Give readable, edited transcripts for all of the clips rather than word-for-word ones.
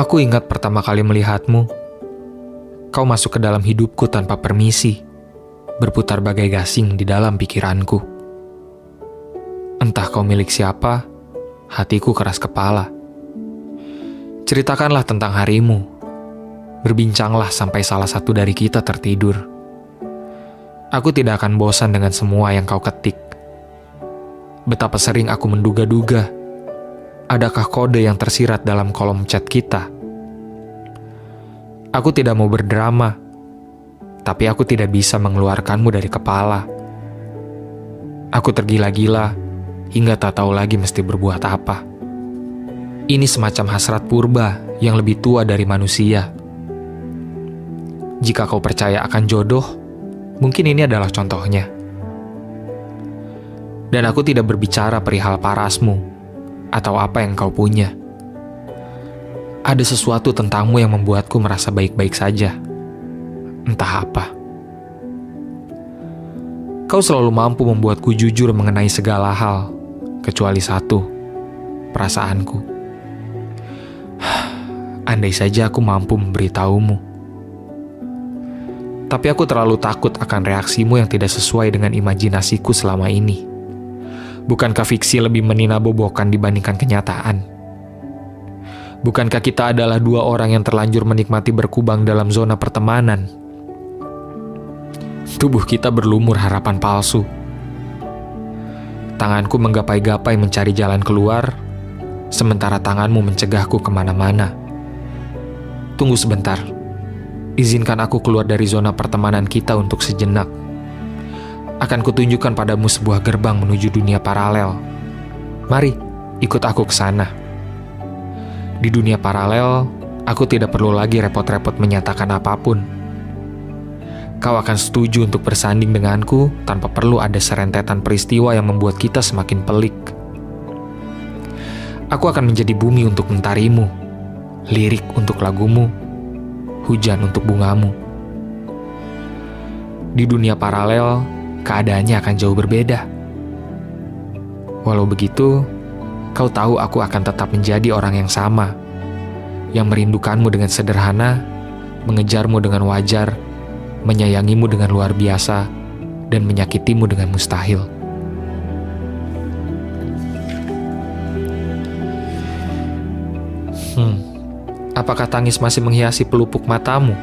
Aku ingat pertama kali melihatmu. Kau masuk ke dalam hidupku tanpa permisi, berputar bagai gasing di dalam pikiranku. Entah kau milik siapa, hatiku keras kepala. Ceritakanlah tentang harimu. Berbincanglah sampai salah satu dari kita tertidur. Aku tidak akan bosan dengan semua yang kau ketik. Betapa sering aku menduga-duga, adakah kode yang tersirat dalam kolom chat kita? Aku tidak mau berdrama, tapi aku tidak bisa mengeluarkanmu dari kepala. Aku tergila-gila hingga tak tahu lagi mesti berbuat apa. Ini semacam hasrat purba yang lebih tua dari manusia. Jika kau percaya akan jodoh, mungkin ini adalah contohnya. Dan aku tidak berbicara perihal parasmu atau apa yang kau punya. Ada sesuatu tentangmu yang membuatku merasa baik-baik saja. Entah apa. Kau selalu mampu membuatku jujur mengenai segala hal, kecuali satu, perasaanku. Andai saja aku mampu memberitahumu. Tapi aku terlalu takut akan reaksimu yang tidak sesuai dengan imajinasiku selama ini. Bukankah fiksi lebih meninabobokan dibandingkan kenyataan? Bukankah kita adalah dua orang yang terlanjur menikmati berkubang dalam zona pertemanan? Tubuh kita berlumur harapan palsu. Tanganku menggapai-gapai mencari jalan keluar, sementara tanganmu mencegahku kemana-mana. Tunggu sebentar. Izinkan aku keluar dari zona pertemanan kita untuk sejenak. Akan kutunjukkan padamu sebuah gerbang menuju dunia paralel. Mari, ikut aku ke sana. Di dunia paralel, aku tidak perlu lagi repot-repot menyatakan apapun. Kau akan setuju untuk bersanding denganku tanpa perlu ada serentetan peristiwa yang membuat kita semakin pelik. Aku akan menjadi bumi untuk mentarimu, lirik untuk lagumu, hujan untuk bungamu. Di dunia paralel, keadaannya akan jauh berbeda. Walau begitu, kau tahu aku akan tetap menjadi orang yang sama, yang merindukanmu dengan sederhana, mengejarmu dengan wajar, menyayangimu dengan luar biasa, dan menyakitimu dengan mustahil. Apakah tangis masih menghiasi pelupuk matamu?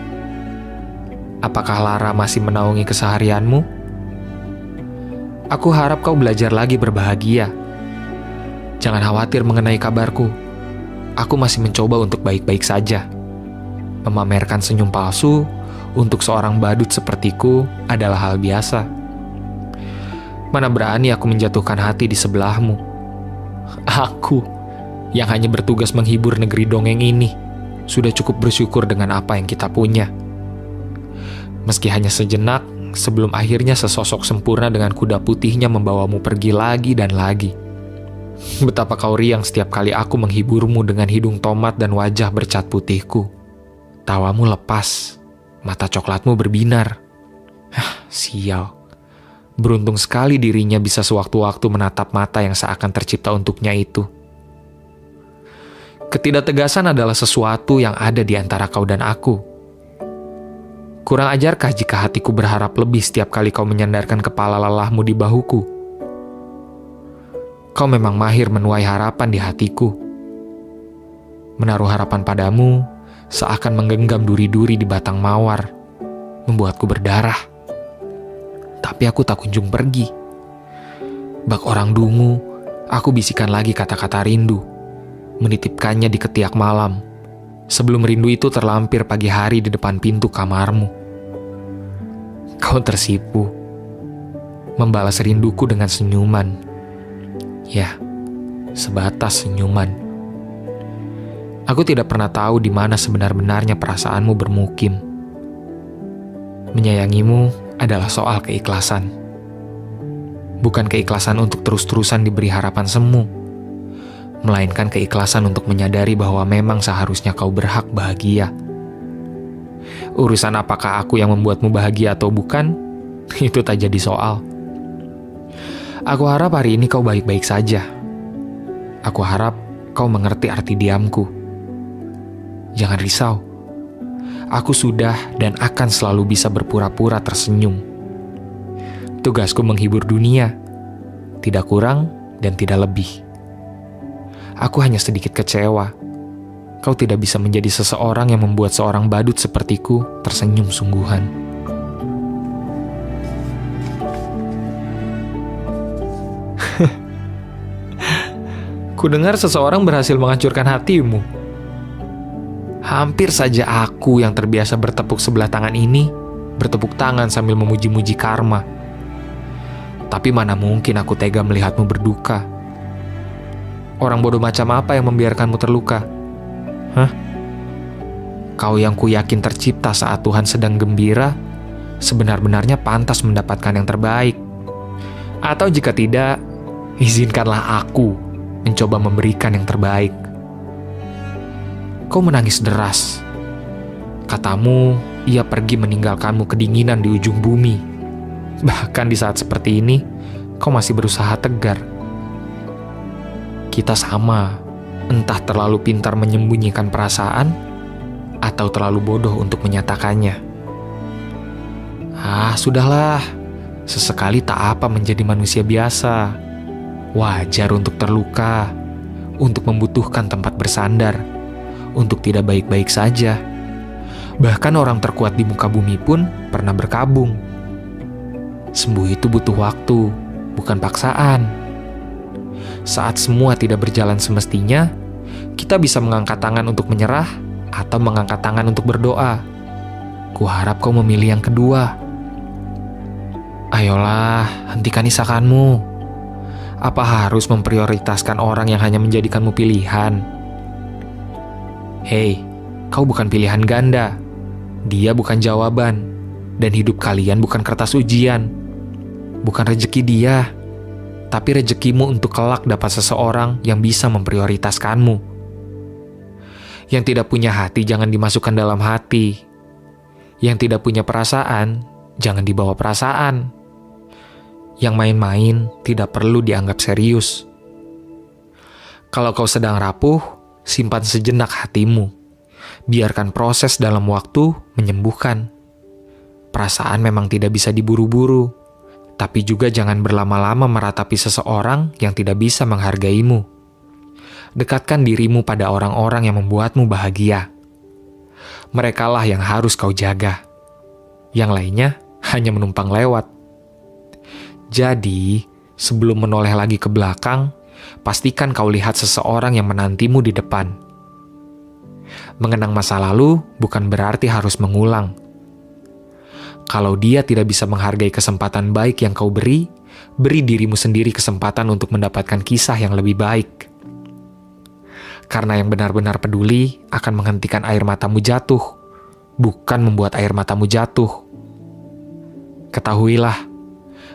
Apakah lara masih menaungi keseharianmu? Aku harap kau belajar lagi berbahagia. Jangan khawatir mengenai kabarku. Aku masih mencoba untuk baik-baik saja. Memamerkan senyum palsu untuk seorang badut sepertiku adalah hal biasa. Mana berani aku menjatuhkan hati di sebelahmu. Aku yang hanya bertugas menghibur negeri dongeng ini sudah cukup bersyukur dengan apa yang kita punya. Meski hanya sejenak, sebelum akhirnya sesosok sempurna dengan kuda putihnya membawamu pergi lagi dan lagi. Betapa kau riang setiap kali aku menghiburmu dengan hidung tomat dan wajah bercat putihku. Tawamu lepas, mata coklatmu berbinar. Sial. Beruntung sekali dirinya bisa sewaktu-waktu menatap mata yang seakan tercipta untuknya itu. Ketidaktegasan adalah sesuatu yang ada di antara kau dan aku. Kurang ajarkah jika hatiku berharap lebih setiap kali kau menyandarkan kepala lelahmu di bahuku? Kau memang mahir menuai harapan di hatiku. Menaruh harapan padamu seakan menggenggam duri-duri di batang mawar, membuatku berdarah. Tapi aku tak kunjung pergi. Bak orang dungu, aku bisikan lagi kata-kata rindu, menitipkannya di ketiak malam, sebelum rindu itu terlampir pagi hari di depan pintu kamarmu. Kau tersipu, membalas rinduku dengan senyuman. Ya, sebatas senyuman. Aku tidak pernah tahu di mana sebenar-benarnya perasaanmu bermukim. Menyayangimu adalah soal keikhlasan. Bukan keikhlasan untuk terus-terusan diberi harapan semu, melainkan keikhlasan untuk menyadari bahwa memang seharusnya kau berhak bahagia. Urusan apakah aku yang membuatmu bahagia atau bukan, itu tak jadi soal. Aku harap hari ini kau baik-baik saja. Aku harap kau mengerti arti diamku. jangan risau. Aku sudah dan akan selalu bisa berpura-pura tersenyum. Tugasku menghibur dunia, tidak kurang dan tidak lebih. Aku hanya sedikit kecewa. Kau tidak bisa menjadi seseorang yang membuat seorang badut sepertiku tersenyum sungguhan. Kudengar seseorang berhasil menghancurkan hatimu. Hampir saja aku yang terbiasa bertepuk sebelah tangan ini bertepuk tangan sambil memuji-muji karma. Tapi mana mungkin aku tega melihatmu berduka. Orang bodoh macam apa yang membiarkanmu terluka? Hah? Kau yang kuyakin tercipta saat Tuhan sedang gembira, sebenar-benarnya pantas mendapatkan yang terbaik. Atau jika tidak, izinkanlah aku mencoba memberikan yang terbaik. Kau menangis deras. Katamu, ia pergi meninggalkanmu kedinginan di ujung bumi. Bahkan di saat seperti ini, kau masih berusaha tegar. Kita sama, entah terlalu pintar menyembunyikan perasaan, atau terlalu bodoh untuk menyatakannya. Sudahlah. Sesekali tak apa menjadi manusia biasa. Wajar untuk terluka, untuk membutuhkan tempat bersandar, untuk tidak baik-baik saja. Bahkan orang terkuat di muka bumi pun pernah berkabung. Sembuh itu butuh waktu, bukan paksaan. Saat semua tidak berjalan semestinya, kita bisa mengangkat tangan untuk menyerah atau mengangkat tangan untuk berdoa. Kuharap kau memilih yang kedua. Ayolah, hentikan isakanmu. Apa harus memprioritaskan orang yang hanya menjadikanmu pilihan? Hei, kau bukan pilihan ganda. Dia bukan jawaban. Dan hidup kalian bukan kertas ujian. Bukan rejeki dia, tapi rejekimu untuk kelak dapat seseorang yang bisa memprioritaskanmu. Yang tidak punya hati jangan dimasukkan dalam hati. Yang tidak punya perasaan, jangan dibawa perasaan. Yang main-main tidak perlu dianggap serius. Kalau kau sedang rapuh, simpan sejenak hatimu. Biarkan proses dalam waktu menyembuhkan. Perasaan memang tidak bisa diburu-buru, tapi juga jangan berlama-lama meratapi seseorang yang tidak bisa menghargaimu. Dekatkan dirimu pada orang-orang yang membuatmu bahagia. Merekalah yang harus kau jaga. Yang lainnya hanya menumpang lewat. Jadi, sebelum menoleh lagi ke belakang, pastikan kau lihat seseorang yang menantimu di depan. Mengenang masa lalu bukan berarti harus mengulang. Kalau dia tidak bisa menghargai kesempatan baik yang kau beri, beri dirimu sendiri kesempatan untuk mendapatkan kisah yang lebih baik. Karena yang benar-benar peduli akan menghentikan air matamu jatuh, bukan membuat air matamu jatuh. Ketahuilah,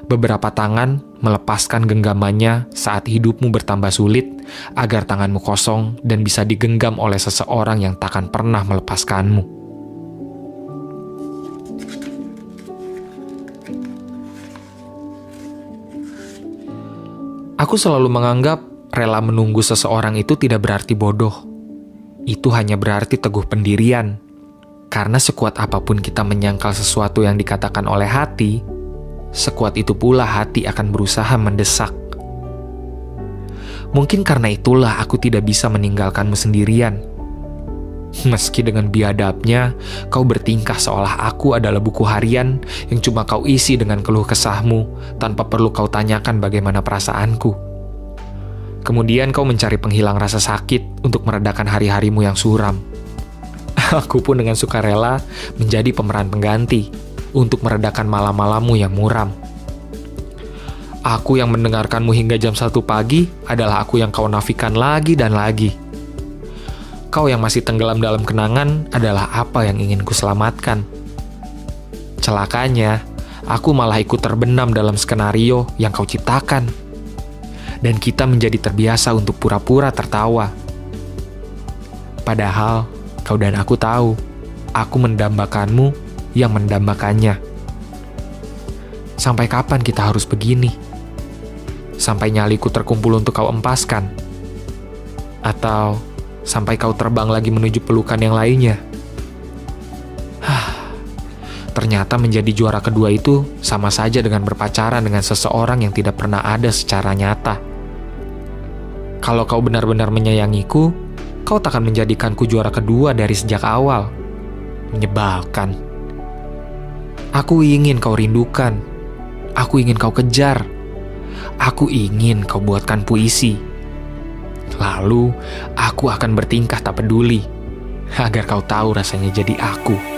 beberapa tangan melepaskan genggamannya saat hidupmu bertambah sulit agar tanganmu kosong dan bisa digenggam oleh seseorang yang takkan pernah melepaskanmu. Aku selalu menganggap rela menunggu seseorang itu tidak berarti bodoh. Itu hanya berarti teguh pendirian. Karena sekuat apapun kita menyangkal sesuatu yang dikatakan oleh hati, sekuat itu pula hati akan berusaha mendesak. Mungkin karena itulah aku tidak bisa meninggalkanmu sendirian. Meski dengan biadabnya, kau bertingkah seolah aku adalah buku harian yang cuma kau isi dengan keluh kesahmu tanpa perlu kau tanyakan bagaimana perasaanku. Kemudian kau mencari penghilang rasa sakit untuk meredakan hari-harimu yang suram. Aku pun dengan sukarela menjadi pemeran pengganti untuk meredakan malam-malammu yang muram. Aku yang mendengarkanmu hingga jam 1 pagi adalah aku yang kau nafikan lagi dan lagi. Kau yang masih tenggelam dalam kenangan adalah apa yang ingin kuselamatkan. Celakanya, aku malah ikut terbenam dalam skenario yang kau ciptakan. Dan kita menjadi terbiasa untuk pura-pura tertawa. Padahal, kau dan aku tahu, aku mendambakanmu yang mendambakannya. Sampai kapan kita harus begini? Sampai nyaliku terkumpul untuk kau empaskan? Atau sampai kau terbang lagi menuju pelukan yang lainnya. Ternyata menjadi juara kedua itu sama saja dengan berpacaran dengan seseorang yang tidak pernah ada secara nyata. Kalau kau benar-benar menyayangiku, kau takkan menjadikanku juara kedua dari sejak awal. Menyebalkan. Aku ingin kau rindukan. Aku ingin kau kejar. Aku ingin kau buatkan puisi. Lalu, aku akan bertingkah tak peduli, agar kau tahu rasanya jadi aku.